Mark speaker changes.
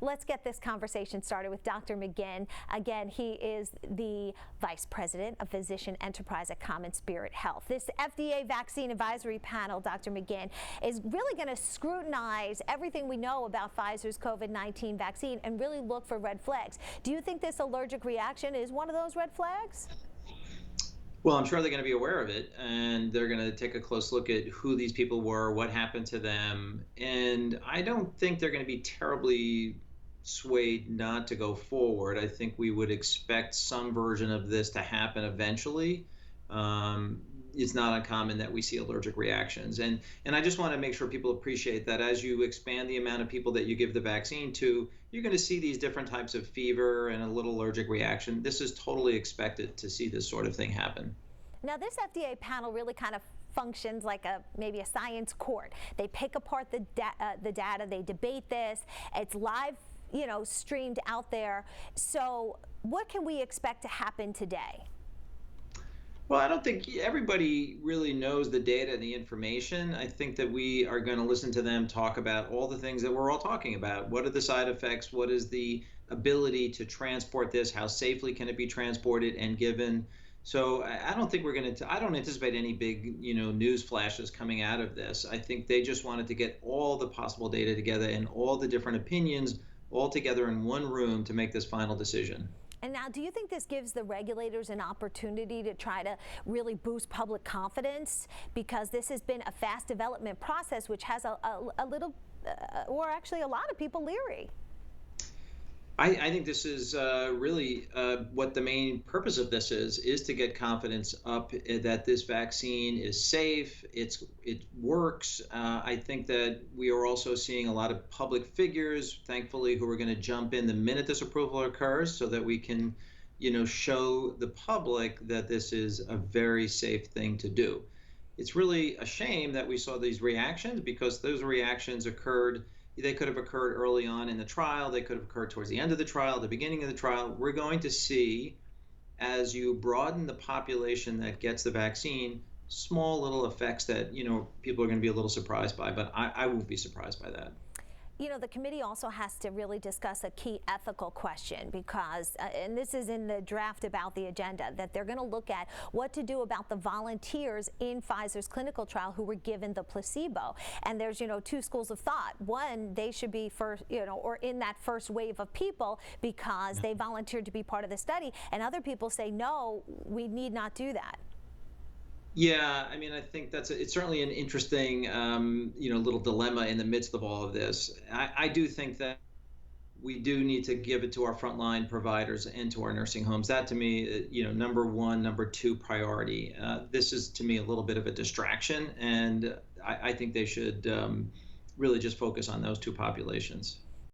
Speaker 1: Let's get this conversation started with Dr. McGinn. Again, he is the Vice President of Physician Enterprise at Common Spirit Health. This FDA Vaccine Advisory Panel, Dr. McGinn, is really going to scrutinize everything we know about Pfizer's COVID-19 vaccine and really look for red flags. Do you think this allergic reaction is one of those red flags?
Speaker 2: Well, I'm sure they're going to be aware of it, and they're going to take a close look at who these people were, what happened to them, and I don't think they're going to be terribly swayed not to go forward. I think we would expect some version of this to happen eventually. It's not uncommon that we see allergic reactions, and I just want to make sure people appreciate that as you expand the amount of people that you give the vaccine to, you're going to see these different types of fever and a little allergic reaction. This is totally expected to see this sort of thing happen.
Speaker 1: Now, this FDA panel really kind of functions like maybe a science court. They pick apart the data, they debate this. It's live, streamed out there. So what can we expect to happen today?
Speaker 2: Well, I don't think everybody really knows the data and the information. I think that we are going to listen to them talk about all the things that we're all talking about. What are the side effects? What is the ability to transport this? How safely can it be transported and given? So I don't think I don't anticipate any big, news flashes coming out of this. I think they just wanted to get all the possible data together and all the different opinions all together in one room to make this final decision.
Speaker 1: And now, do you think this gives the regulators an opportunity to try to really boost public confidence? Because this has been a fast development process, which has a little, or actually a lot of people leery.
Speaker 2: I think this is really what the main purpose of this is to get confidence up that this vaccine is safe, it works. I think that we are also seeing a lot of public figures, thankfully, who are going to jump in the minute this approval occurs so that we can, show the public that this is a very safe thing to do. It's really a shame that we saw these reactions because those reactions occurred. They could have occurred early on in the trial. They could have occurred towards the end of the trial, the beginning of the trial. We're going to see, as you broaden the population that gets the vaccine, small little effects that, people are going to be a little surprised by, but I won't be surprised by that.
Speaker 1: The committee also has to really discuss a key ethical question because, and this is in the draft about the agenda, that they're going to look at what to do about the volunteers in Pfizer's clinical trial who were given the placebo. And there's, two schools of thought. One, they should be first, or in that first wave of people because they volunteered to be part of the study. And other people say, no, we need not do that.
Speaker 2: Yeah, I think it's certainly an interesting, little dilemma in the midst of all of this. I do think that we do need to give it to our frontline providers and to our nursing homes. That, to me, number one, number two priority. This is, to me, a little bit of a distraction, and I think they should really just focus on those two populations.